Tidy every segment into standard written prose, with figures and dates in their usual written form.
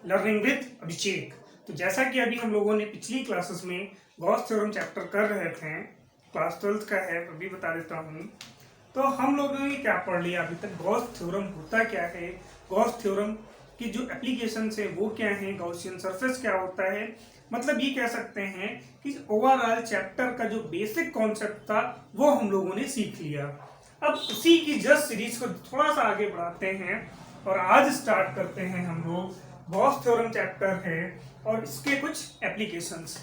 Learning with अभिषेक। तो जैसा कि अभी हम लोगों ने पिछली क्लासेस में गॉस थ्योरम चैप्टर कर रहे थे, क्लास 12 का है, अभी बता देता हूँ। तो हम लोगों ने क्या पढ़ लिया अभी तक, गॉस थ्योरम होता क्या है, गॉस थ्योरम की जो एप्लीकेशंस है वो क्या है, गॉसियन सरफेस क्या होता है। मतलब ये कह सकते हैं कि ओवरऑल चैप्टर का जो बेसिक कॉन्सेप्ट था वो हम लोगों ने सीख लिया। अब उसी की जस्ट सीरीज को थोड़ा सा आगे बढ़ाते हैं और आज स्टार्ट करते हैं हम लोग। गॉस थ्योरम चैप्टर है और इसके कुछ एप्लीकेशंस।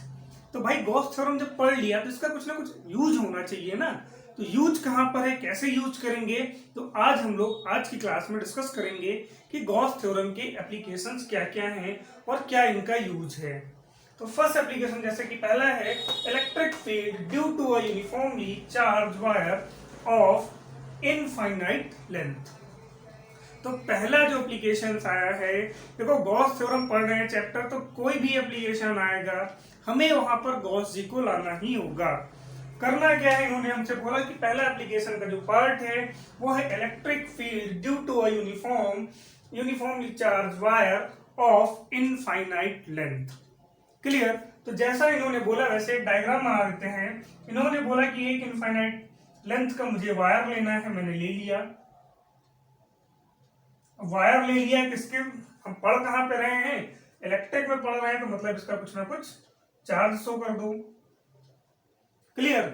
तो भाई गॉस थ्योरम जब पढ़ लिया तो इसका कुछ ना कुछ यूज होना चाहिए ना। तो यूज कहाँ पर है, कैसे यूज करेंगे, तो आज हम लोग आज की क्लास में डिस्कस करेंगे कि गॉस थ्योरम के एप्लीकेशंस क्या क्या हैं और क्या इनका यूज है। तो फर्स्ट एप्लीकेशन जैसे कि पहला है electric field due to a uniformly charge wire of infinite length. तो पहला जो एप्लीकेशन आया है, देखो गॉस थ्योरम पढ़ रहे हैं चैप्टर, तो कोई भी एप्लीकेशन आएगा हमें वहां पर गॉस जी को लाना ही होगा। करना क्या है, इन्होंने हमसे बोला कि पहला एप्लीकेशन का जो पार्ट है वो है electric field due to a uniformly charge wire of infinite length. Clear. तो जैसा इन्होंने बोला वैसे एक डायग्राम बना देते हैं। इन्होंने बोला कि एक इनफाइनाइट लेंथ का मुझे वायर लेना है, मैंने ले लिया। वायर ले लिया, किसके, हम पढ़ कहां पे रहे हैं, इलेक्ट्रिक में पढ़ रहे हैं, तो मतलब इसका कुछ ना कुछ चार्ज शो कर दो। क्लियर।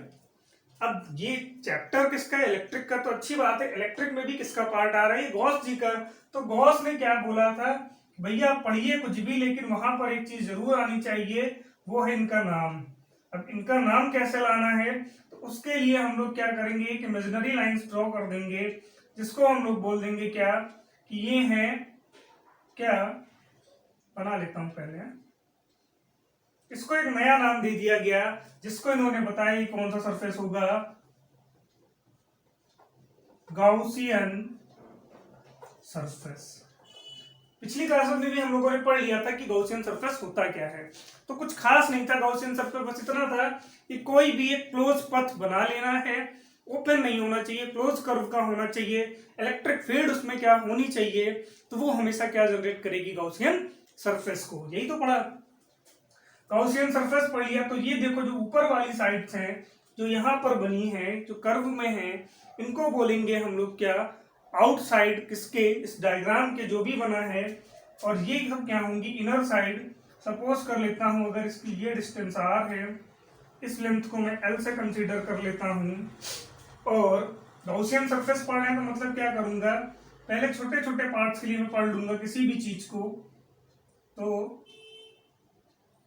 अब ये चैप्टर किसका है, इलेक्ट्रिक का, तो अच्छी बात है। इलेक्ट्रिक में भी किसका पार्ट आ रहा है, गॉस जी का। तो गॉस ने क्या बोला था, भैया पढ़िए कुछ भी, लेकिन वहां पर एक चीज जरूर आनी चाहिए, वो है इनका नाम। अब इनका नाम कैसे लाना है, तो उसके लिए हम लोग क्या करेंगे, एक इमेजिनरी लाइंस ड्रॉ कर देंगे, जिसको हम लोग बोल देंगे क्या, कि ये है क्या, बना लेता हूं पहले, इसको एक नया नाम दे दिया गया, जिसको इन्होंने बताया कि कौन सा सरफेस होगा, गाउसियन सरफेस। पिछली क्लास में भी हम लोगों ने पढ़ लिया था कि गॉसियन सरफेस होता क्या है। तो कुछ खास नहीं था गॉसियन सरफेस, बस इतना था कि कोई भी एक क्लोज पथ बना लेना है, ओपन नहीं होना चाहिए, क्लोज कर्व का होना चाहिए, इलेक्ट्रिक फील्ड उसमें क्या होनी चाहिए, तो वो हमेशा क्या जनरेट करेगी, गॉसियन सरफेस को। यही तो पढ़ा, गॉसियन सरफेस पढ़ लिया। तो ये देखो जो ऊपर वाली साइड्स हैं जो यहाँ पर बनी है, जो कर्व में है, इनको बोलेंगे हम लोग क्या, आउटसाइड किसके, इस डायग्राम के जो भी बना है। और ये सब क्या होंगी, इनर साइड। सपोज कर लेता हूं अगर इसकी ये डिस्टेंस r है, इस लेंथ को मैं l से कंसीडर कर लेता हूं। और गॉसियन सरफेस पढ़ रहे हैं तो मतलब क्या करूंगा, पहले छोटे छोटे पार्ट्स के लिए मैं पढ़ लूंगा किसी भी चीज को। तो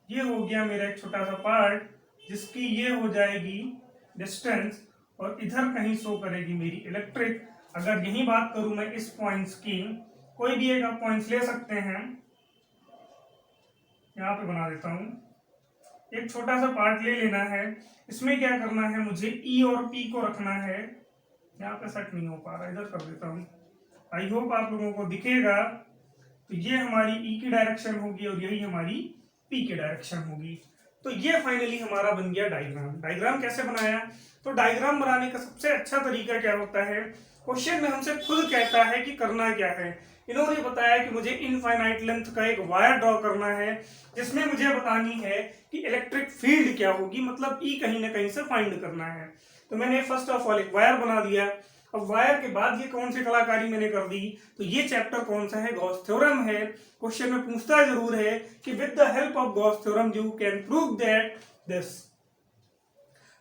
ये हो गया मेरा एक छोटा सा पार्ट, जिसकी ये हो जाएगी डिस्टेंस, और इधर कहीं शो करेगी मेरी इलेक्ट्रिक। अगर यही बात करूं मैं इस पॉइंट्स की, कोई भी एक आप पॉइंट्स ले सकते हैं, यहां पे बना देता हूं, एक छोटा सा पार्ट ले लेना है। इसमें क्या करना है, मुझे ई और पी को रखना है। यहाँ पे सेट नहीं हो पा रहा, इधर कर देता हूँ, आई होप आप लोगों को दिखेगा। तो ये हमारी ई की डायरेक्शन होगी और यही हमारी पी की डायरेक्शन होगी। तो ये फाइनली हमारा बन गया डायग्राम। डायग्राम कैसे बनाया, तो डायग्राम बनाने का सबसे अच्छा तरीका क्या होता है, क्वेश्चन में हमसे खुद कहता है कि करना क्या है। इन्होंने बताया कि मुझे इनफाइनाइट लेंथ का एक वायर ड्रॉ करना है, जिसमें मुझे बतानी है कि इलेक्ट्रिक फील्ड क्या होगी, मतलब ई कहीं ना कहीं से फाइंड करना है। तो मैंने फर्स्ट ऑफ ऑल एक वायर बना दिया। अब वायर के बाद ये कौन सी कलाकारी मैंने कर दी, तो ये चैप्टर कौन सा है, गॉस थ्योरम है। क्वेश्चन में पूछता जरूर है कि with the help of Gauss theorem you can prove that this.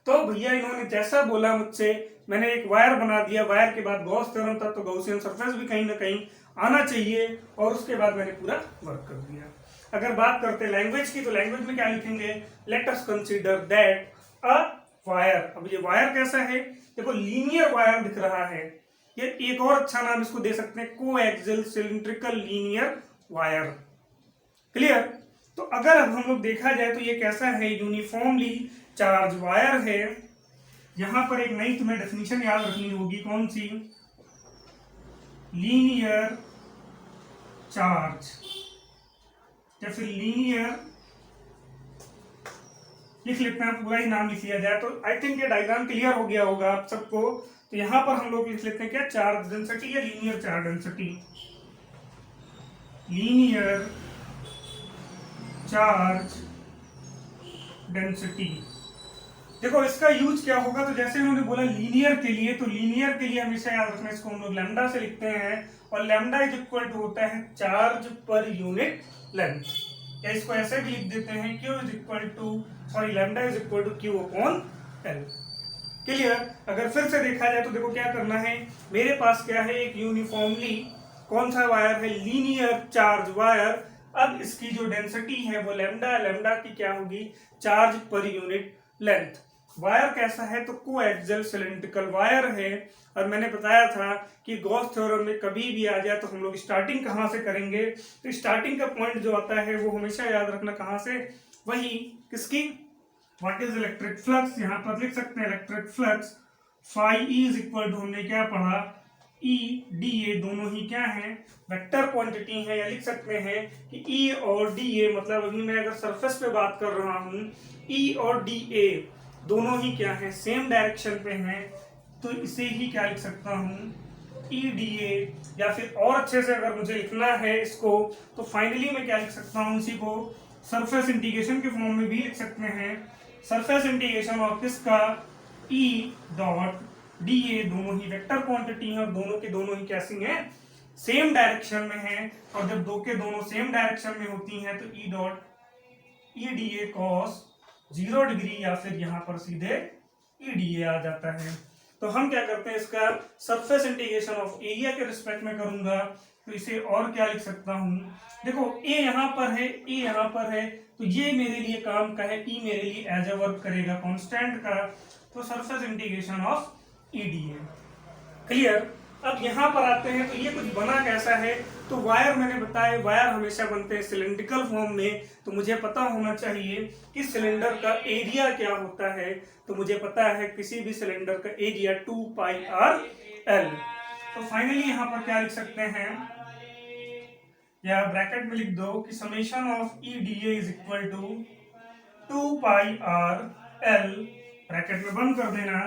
तो भैया इन्होंने जैसा बोला मुझसे, मैंने एक वायर बना दिया, वायर के बाद गॉस थ्योरम था, तो गॉसियन सरफेस भी कहीं ना कहीं आना चाहिए, और उसके बाद मैंने पूरा वर्क कर दिया। अगर बात करते लैंग्वेज की, तो लैंग्वेज में क्या लिखेंगे, let us consider that a wire. अब ये वायर कैसा है, देखो लीनियर वायर दिख रहा है, ये एक और अच्छा नाम इसको दे सकते हैं, coaxial cylindrical linear wire. Clear. तो अगर अब हम लोग देखा जाए तो ये कैसा है, यूनिफॉर्मली चार्ज वायर है। यहां पर एक नई तुम्हें डेफिनेशन याद रखनी होगी, कौन सी, लीनियर चार्ज या फिर लीनियर, लिख लेते हैं, पूरा ही नाम लिख लिया जाए तो आई थिंक ये डायग्राम क्लियर हो गया होगा आप सबको। तो यहां पर हम लोग लिख लेते हैं क्या, चार्ज डेंसिटी या linear charge density, linear charge density. देखो इसका यूज क्या होगा, तो जैसे उन्होंने बोला लीनियर के लिए, तो लीनियर के लिए हमेशा याद रखना, इसको हम लोग लैम्डा से लिखते हैं, और लैम्डा इज इक्वल टू होता है चार्ज पर यूनिट लेंथ, या इसको ऐसे भी लिख देते हैं Q is equal to sorry lambda is equal to Q upon L. Clear. अगर फिर से देखा जाए तो देखो क्या करना है, मेरे पास क्या है, एक यूनिफॉर्मली कौन सा वायर है, लीनियर चार्ज वायर। अब इसकी जो डेंसिटी है वो लैम्डा, लैम्डा की क्या होगी, charge per unit length. Wire कैसा है, तो कोएक्सियल सिलिंड्रिकल वायर है। और मैंने बताया था कि गॉस थ्योरम में कभी भी आ जाए तो हम लोग स्टार्टिंग कहाँ से करेंगे, तो स्टार्टिंग का पॉइंट जो आता है वो हमेशा याद रखना कहाँ से, वही किसकी, व्हाट इज इलेक्ट्रिक फ्लक्स। यहाँ पर लिख सकते हैं electric flux phi E is equal to, हमने क्या पढ़ा, ई डी ए, दोनों ही क्या है, वेक्टर क्वांटिटी है, या लिख सकते हैं कि ई और डी ए, मतलब अभी मैं अगर सरफेस पे बात कर रहा हूँ, ई और डी ए दोनों ही क्या है, सेम डायरेक्शन पे हैं, तो इसे ही क्या लिख सकता हूँ, ई डी ए। या फिर और अच्छे से अगर मुझे लिखना है इसको, तो फाइनली मैं क्या लिख सकता हूँ, इसी को सरफेस इंटीग्रेशन के फॉर्म में भी लिख सकते हैं, सरफेस इंटीग्रेशन ऑफ किसका, ई डॉट डी ए, दोनों ही वेक्टर क्वांटिटी है और दोनों के दोनों ही कैसी हैं, सेम डायरेक्शन में हैं। और जब दो के दोनों सेम डायरेक्शन में होती हैं तो ई डॉट ई डी ए कॉस 0 डिग्री, या फिर यहाँ पर सीधे ई डी ए आ जाता है। तो हम क्या करते हैं, इसका सरफेस इंटीग्रेशन ऑफ एरिया के रिस्पेक्ट में करूंगा, तो इसे और क्या लिख सकता हूं, देखो ए यहाँ पर है, ए यहाँ पर है, तो ये मेरे लिए काम का है, ई मेरे लिए एज ए वर्क करेगा कांस्टेंट का, तो surface integration of E D A. Clear. अब यहाँ पर आते हैं, तो ये कुछ बना कैसा है, तो वायर मैंने बताया, वायर हमेशा बनते हैं सिलिंड्रिकल फॉर्म में, तो मुझे पता होना चाहिए कि सिलेंडर का एरिया क्या होता है, तो मुझे पता है किसी भी सिलेंडर का एरिया 2 पाई आर एल। तो फाइनली यहाँ पर क्या लिख सकते हैं, या ब्रैकेट में लिख दो कि summation of E D A is equal to 2 pi R L, bracket में बंद कर देना।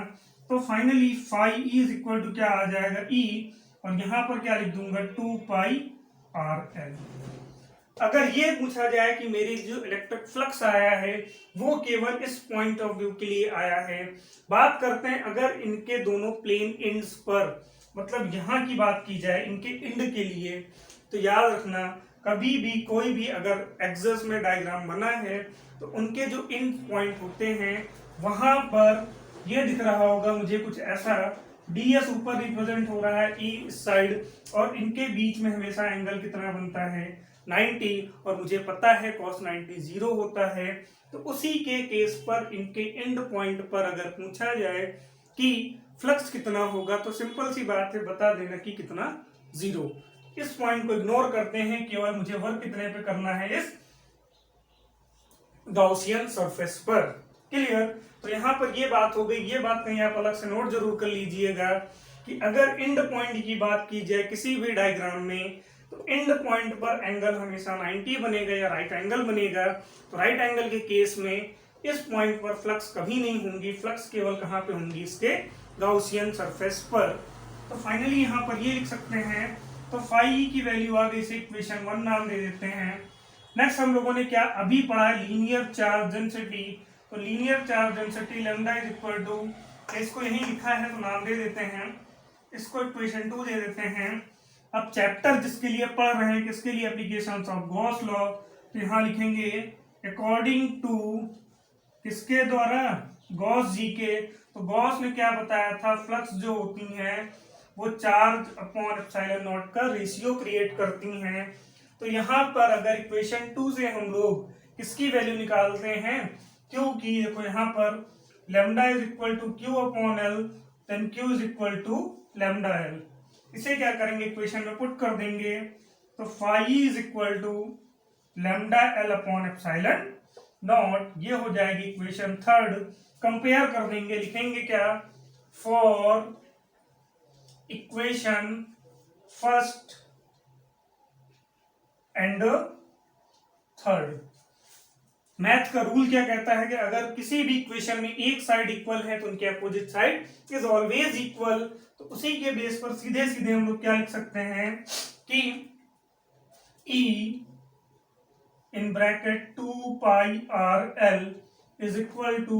तो finally phi E is equal to क्या आ जाएगा, ई, और यहां पर क्या लिख दूंगा 2 पाई आर एल। अगर ये पूछा जाए कि मेरी जो इलेक्ट्रिक फ्लक्स आया है वो केवल इस पॉइंट ऑफ व्यू के लिए आया है, बात करते हैं अगर इनके दोनों प्लेन एंड्स पर, मतलब यहाँ की बात की जाए इनके एंड के लिए, तो याद रखना कभी भी कोई भी अगर एक्सिस में डायग्राम बना है तो उनके जो एंड पॉइंट होते हैं वहां पर ये दिख रहा होगा मुझे कुछ ऐसा, ds ऊपर रिप्रेजेंट हो रहा है, e इस साइड, और इनके बीच में हमेशा एंगल कितना बनता है 90, और मुझे पता है cos 90 0 होता है। तो उसी के केस पर इनके एंड पॉइंट पर अगर पूछा जाए कि फ्लक्स कितना होगा, तो सिंपल सी बात है बता देना कि कितना 0। इस पॉइंट को इग्नोर करते हैं, केवल मुझे वर्क कितने पे करना है, इस गॉसियन सरफेस पर। क्लियर। तो यहाँ पर ये बात हो गई, ये बात कहीं आप अलग से नोट जरूर कर लीजिएगा कि अगर एंड पॉइंट की बात की जाए किसी भी डायग्राम में, तो एंड पॉइंट पर एंगल हमेशा 90 बनेगा या राइट एंगल बनेगा। तो राइट एंगल के केस में इस पॉइंट पर फ्लक्स कभी नहीं होंगी, फ्लक्स केवल कहाँ पे होंगी, इसके गॉसियन सरफेस पर। तो फाइनली यहाँ पर ये लिख सकते हैं, तो फाई की वैल्यू आ गई, इसे इक्वेशन 1 नाम दे देते हैं। नेक्स्ट हम लोगों ने क्या अभी पढ़ा, लीनियर चार्ज डेंसिटी। तो linear charge density lambda is equal to, इसको यही लिखा है तो नाम दे देते हैं, इसको इक्वेशन 2 दे देते हैं। अब चैप्टर जिसके लिए पढ़ रहे हैं, किसके लिए, एप्लीकेशंस ऑफ गॉस लॉ, तो यहाँ लिखेंगे अकॉर्डिंग टू किसके द्वारा, गॉस जी के। तो गॉस ने क्या बताया था, फ्लक्स जो होती हैं वो चार्ज अपॉन एप्सिलॉन नॉट का रेशियो क्रिएट करती हैं। तो यहाँ पर अगर इक्वेशन 2 से हम लोग किसकी वैल्यू निकालते हैं, क्यू की, देखो यहाँ पर lambda is equal to Q upon L, then Q is equal to lambda L. इसे क्या करेंगे, इक्वेशन में पुट कर देंगे, तो phi is equal to lambda L upon epsilon naught, ये हो जाएगी इक्वेशन 3। कंपेयर कर देंगे, लिखेंगे क्या, for equation first and third. Math का रूल क्या कहता है कि अगर किसी भी इक्वेशन में एक साइड इक्वल है तो उनके opposite side is always equal. तो उसी के बेस पर सीधे सीधे हम लोग क्या लिख सकते हैं कि E in bracket 2πr_l is equal to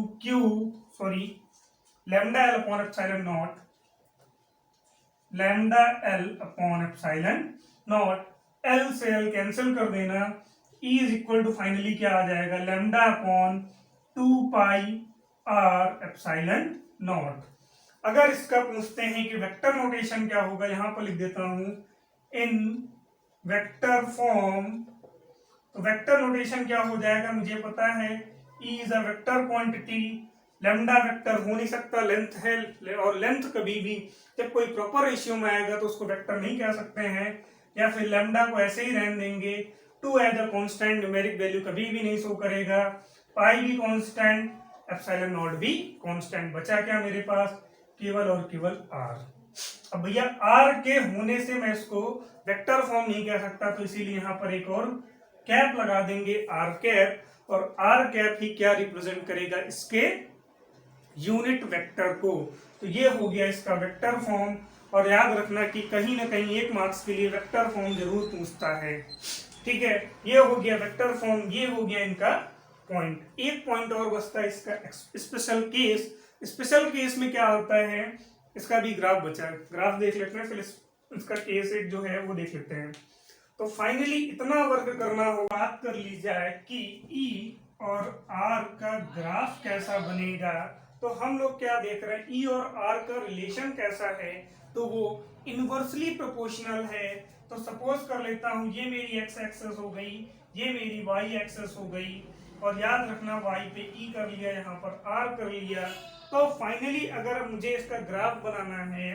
lambda l upon epsilon naught, lambda l upon epsilon naught, l से l कैंसिल कर देना, E is equal to finally क्या आ जाएगा, lambda upon 2πr epsilon not. अगर इसका पूछते हैं कि वेक्टर नोटेशन क्या होगा, यहां पर लिख देता हूं इन वेक्टर फॉर्म, तो वेक्टर नोटेशन क्या हो जाएगा, मुझे पता है E is a vector quantity, lambda vector हो नहीं सकता, लेंथ है, और लेंथ कभी भी जब कोई प्रॉपर रेशियो में आएगा तो उसको वेक्टर नहीं कह सकते हैं, या फिर लैम्डा को ऐसे ही रहने देंगे, 2 as a constant numeric value कभी भी नहीं शो करेगा, पाई भी कांस्टेंट, एप्सिलॉन नॉट भी कांस्टेंट, बचा क्या मेरे पास, केवल और केवल r। अब भैया r के होने से मैं इसको वेक्टर फॉर्म नहीं कह सकता, तो इसीलिए यहां पर एक और कैप लगा देंगे r कैप, और r कैप ही क्या रिप्रेजेंट करेगा, इसके यूनिट वेक्टर को। तो ये हो गया इसका वेक्टर फॉर्म, और याद रखना कि कहीं ना कहीं 1 मार्क्स के लिए वेक्टर फॉर्म जरूर पूछता है, ठीक है। ये हो गया वेक्टर फॉर्म, ये हो गया इनका पॉइंट। एक पॉइंट और बचता है इसका स्पेशल केस। स्पेशल केस में क्या होता है, इसका भी ग्राफ बचा है, ग्राफ देख लेते हैं, फिर इसका केस एक जो है वो देख लेते हैं। तो फाइनली इतना वर्क करना हो, बात कर ली जाए कि E और R का ग्राफ कैसा बनेगा, तो हम लोग क्या देख रहे हैं, E और R का रिलेशन कैसा है, तो वो इनवर्सली प्रोपोर्शनल है। तो सपोज कर लेता हूं ये मेरी x एक्सेस हो गई, ये मेरी y एक्सेस हो गई, और याद रखना y पे E कर लिया, यहाँ पर R कर लिया। तो फाइनली अगर मुझे इसका ग्राफ बनाना है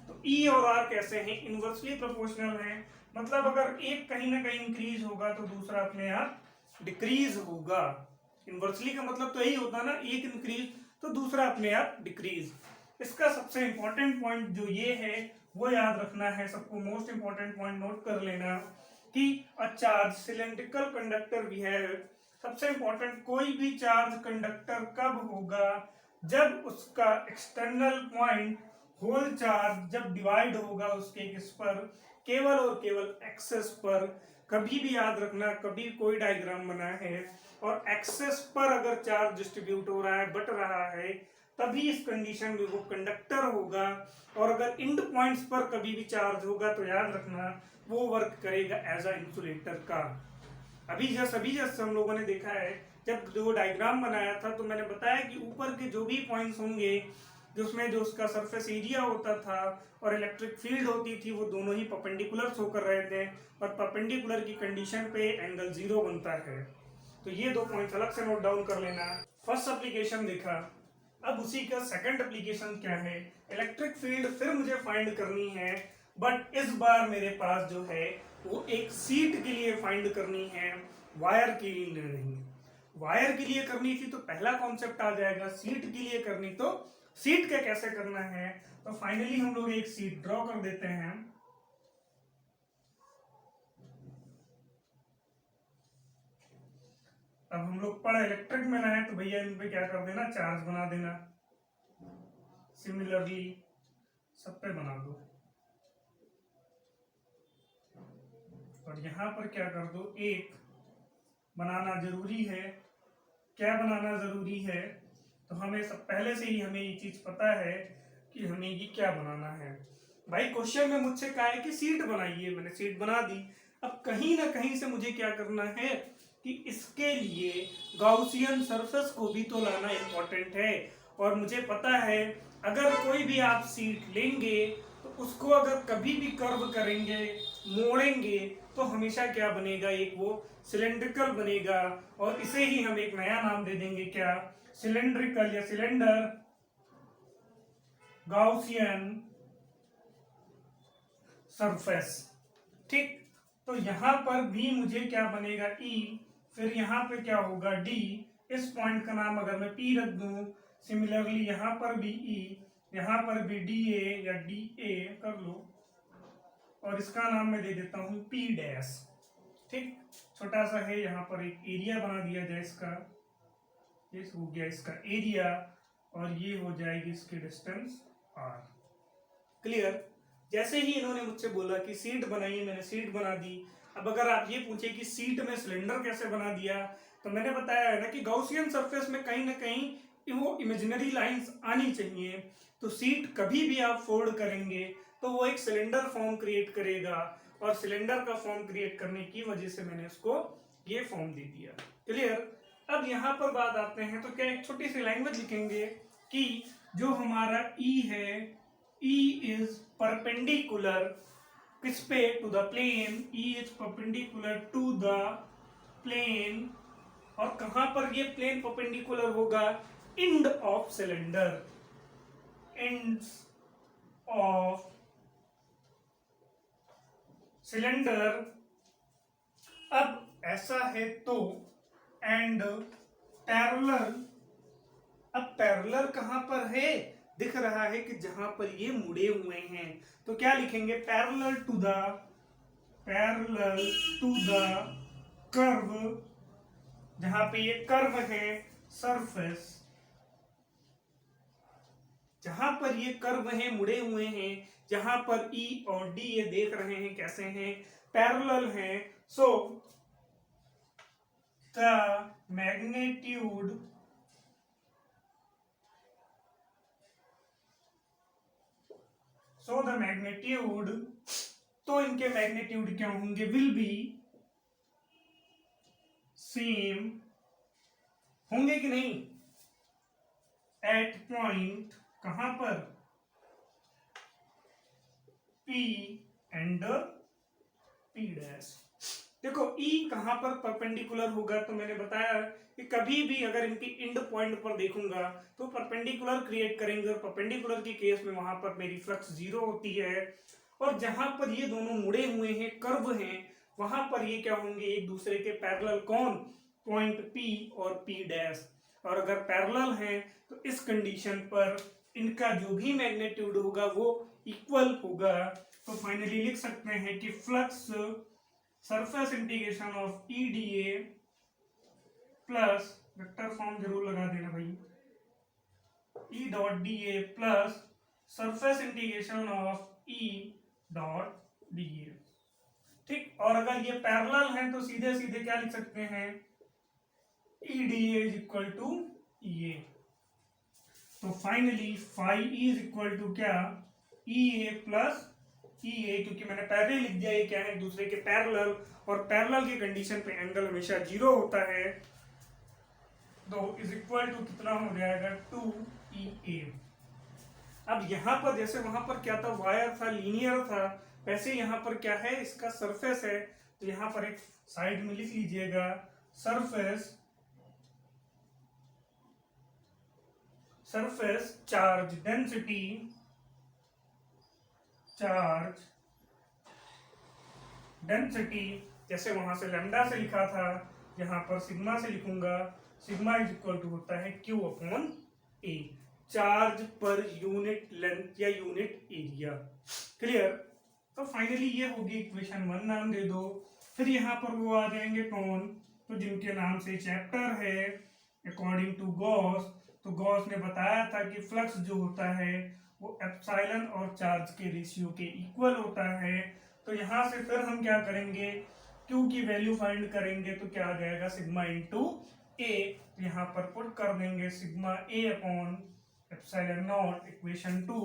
तो E और R कैसे हैं, इनवर्सली प्रोपोर्शनल है, मतलब अगर एक कहीं ना कहीं इंक्रीज होगा तो दूसरा अपने आप डिक्रीज होगा। इनवर्सली का मतलब तो यही होता ना, एक इंक्रीज तो दूसरा अपने आप डिक्रीज। इसका सबसे इंपॉर्टेंट पॉइंट जो ये है वो याद रखना है सबको, मोस्ट इंपॉर्टेंट पॉइंट नोट कर लेना कि a charge cylindrical conductor behave. सबसे इंपॉर्टेंट, कोई भी चार्ज कंडक्टर कब होगा, जब उसका एक्सटर्नल पॉइंट होल चार्ज जब डिवाइड होगा उसके किस पर, केवल और केवल एक्सेस पर। कभी भी याद रखना, कभी कोई डायग्राम बना है और एक्सेस पर अगर चार्ज डिस्ट्रीब्यूट हो रहा है, बट रहा है, तभी इस कंडीशन में वो कंडक्टर होगा। और अगर इंड पॉइंट्स पर कभी भी चार्ज होगा तो याद रखना वो वर्क करेगा एज अ इंसुलेटर का। अभी जस्ट हम लोगों ने देखा है, जब जो डायग्राम बनाया था तो मैंने बताया कि ऊपर के जो भी पॉइंट्स होंगे जिसमें जो उसका सरफेस एरिया होता था और इलेक्ट्रिक फील्ड होती थी, वो दोनों ही परपेंडिकुलर होकर रहे थे, और परपेंडिकुलर की कंडीशन पे एंगल 0 बनता है। तो ये 2 पॉइंट्स अलग से नोट डाउन कर लेना। फर्स्ट एप्लीकेशन देखा, अब उसी का सेकंड एप्लीकेशन क्या है, इलेक्ट्रिक फील्ड फिर मुझे फाइंड करनी है, बट इस बार मेरे पास जो है वो एक सीट के लिए फाइंड करनी है, वायर के लिए नहीं। वायर के लिए करनी थी तो पहला कॉन्सेप्ट आ जाएगा, सीट के लिए करनी तो सीट का कैसे करना है। तो फाइनली हम लोग एक सीट ड्रॉ कर देते हैं। अब हम लोग पढ़ इलेक्ट्रिक में रहे तो भैया इन पे क्या कर देना, चार्ज बना देना। सिमिलरली सब पे बना दो, और यहां पर क्या कर दो, एक बनाना जरूरी है। क्या बनाना जरूरी है, तो हमें सब पहले से ही हमें ये चीज पता है कि हमें ये क्या बनाना है। भाई क्वेश्चन में मुझसे कहा है कि सीट बनाइए, मैंने सीट बना दी। अब कहीं ना कहीं से मुझे क्या करना है कि इसके लिए गॉसियन सरफेस को भी तो लाना इंपॉर्टेंट है, और मुझे पता है अगर कोई भी आप सीट लेंगे तो उसको अगर कभी भी कर्व करेंगे, मोड़ेंगे, तो हमेशा क्या बनेगा, एक वो सिलेंड्रिकल बनेगा, और इसे ही हम एक नया नाम दे देंगे, क्या, सिलेंड्रिकल या सिलेंडर गॉसियन सरफेस। ठीक, तो यहां पर भी मुझे क्या बनेगा, E, फिर यहां पे क्या होगा D, इस पॉइंट का नाम अगर मैं P रख दूं, सिमिलरली यहां पर भी E, यहां पर भी DA या DA कर लो, और इसका नाम मैं दे देता हूं P डैश। ठीक, छोटा सा है, यहां पर एक एरिया बना दिया जाए इसका, ये हो गया इसका एरिया, और ये हो जाएगी इसकी डिस्टेंस R। क्लियर। जैसे ही इन्होंने मुझसे बोला कि सीट बनाइए, मैंने सीट बना दी। अब अगर आप ये पूछे कि सीट में सिलेंडर कैसे बना दिया, तो मैंने बताया है ना कि गॉसियन सरफेस में कहीं ना कहीं वो इमेजिनरी लाइंस आनी चाहिए। तो सीट कभी भी आप फोल्ड करेंगे तो वो एक सिलेंडर फॉर्म क्रिएट करेगा, और सिलेंडर का फॉर्म क्रिएट करने की वजह से मैंने उसको ये फॉर्म दे दिया। क्लियर। अब यहाँ पर बात आते हैं, तो क्या एक छोटी सी लैंग्वेज लिखेंगे कि जो हमारा ई है, ई इज परपेंडिकुलर किस पे, to the plane, E is perpendicular to the plane, और कहां पर ये प्लेन परपेंडिकुलर होगा, end of cylinder, ends of cylinder. अब ऐसा है तो एंड पैरेलल, अब पैरेलल कहां पर है, दिख रहा है कि जहां पर ये मुड़े हुए हैं, तो क्या लिखेंगे, पैरेलल टू द कर्व, जहां पे ये कर्व है सरफेस, जहां पर ये कर्व है मुड़े हुए हैं, जहां पर ई और डी ये देख रहे हैं कैसे हैं, पैरेलल हैं, सो द मैग्नीट्यूड तो इनके मैग्नीट्यूड क्या होंगे, विल बी सेम, होंगे कि नहीं, एट पॉइंट कहां पर, P एंड P डैश। देखो E कहां पर परपेंडिकुलर होगा, तो मैंने बताया कि कभी भी अगर इनकी इंड पॉइंट पर देखूंगा तो परपेंडिकुलर क्रिएट करेंगे, और परपेंडिकुलर के केस में वहां पर मेरी फ्लक्स जीरो होती है, और जहां पर ये दोनों मुड़े हुए हैं, कर्व हैं, वहां पर ये क्या होंगे, एक दूसरे के पैरेलल, कौन, पॉइंट P और P डैश। और अगर पैरेलल हैं तो इस कंडीशन पर इनका जो भी मैग्नीट्यूड होगा वो इक्वल होगा। तो फाइनली लिख सकते हैं कि flux surface integration of E D A plus, vector form जरूर लगा देना भाई, E dot D A plus surface integration of E dot D A. ठीक, और अगर ये पैरेलल हैं तो सीधे सीधे क्या लिख सकते हैं, E D A is equal to E A. तो finally phi is equal to क्या, ई ए प्लस ई ए, क्योंकि मैंने पहले लिख दिया ये क्या है, एक दूसरे के पैरेलल, और पैरेलल की कंडीशन पे एंगल हमेशा जीरो होता है, तो इज इक्वल टू कितना हो जाएगा, 2EA। अब यहां पर जैसे वहां पर क्या था, वायर था, लीनियर था, वैसे यहां पर क्या है, इसका सरफेस है, तो यहां पर एक साइड में लिख लीजिएगा, सरफेस चार्ज डेंसिटी, जैसे वहां से लैम्डा से लिखा था, यहां पर सिग्मा से लिखूंगा, सिग्मा इज इक्वल टू होता है Q upon A, charge per unit length या यूनिट एरिया। क्लियर। तो फाइनली ये होगी इक्वेशन 1, नाम दे दो। फिर यहाँ पर वो आ जाएंगे कौन, तो जिनके नाम से चैप्टर है अकॉर्डिंग टू गॉस। तो गॉस ने बताया था कि फ्लक्स जो होता है वो एप्सिलॉन और चार्ज के रेशियो के इक्वल होता है। तो यहाँ से फिर हम क्या करेंगे, Q की वैल्यू फाइंड करेंगे, तो क्या आ जाएगा, सिग्मा इंटू ए। यहाँ पर पुट कर देंगे sigma A upon epsilon not, equation 2।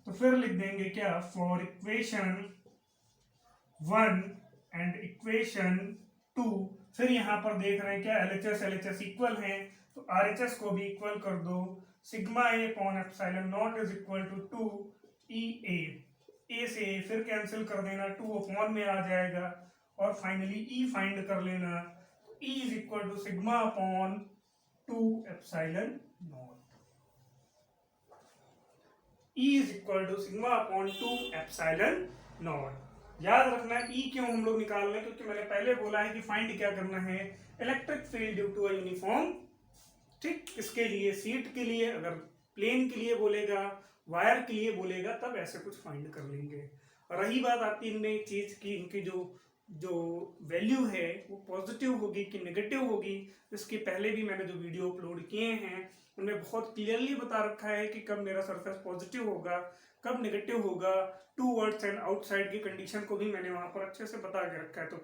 तो फिर लिख देंगे क्या, फॉर इक्वेशन 1 एंड इक्वेशन 2। फिर यहाँ पर देख रहे हैं क्या, LHS इक्वल हैं, तो RHS को भी इक्वल कर दो, sigma A upon epsilon naught is equal to 2EA। A से ए फिर कैंसिल कर देना, 2 अपॉन में आ जाएगा, और फाइनली E फाइंड कर लेना, E is equal to sigma upon 2 epsilon naught. E is equal to sigma upon 2 epsilon naught. याद रखना E क्यों हम लोग निकाल रहे हैं, क्योंकि मैंने पहले बोला है कि फाइंड क्या करना है, electric field due to a uniform. ठीक, किसके लिए, सीट के लिए, अगर प्लेन के लिए बोलेगा, वायर के लिए बोलेगा, तब ऐसे कुछ फाइंड कर लेंगे। और रही बात आती है चीज की, इनकी जो वैल्यू है वो पॉजिटिव होगी कि नेगेटिव होगी, इसके पहले भी मैंने जो वीडियो अपलोड किए हैं उनमें बहुत क्लियरली बता रखा है कि कब मेरा सरफेस पॉजिटिव होगा, कब नेगेटिव होगा, टू वर्ड्स एंड आउटसाइड की कंडीशन को भी मैंने वहां पर अच्छे से बता के रखा है। तो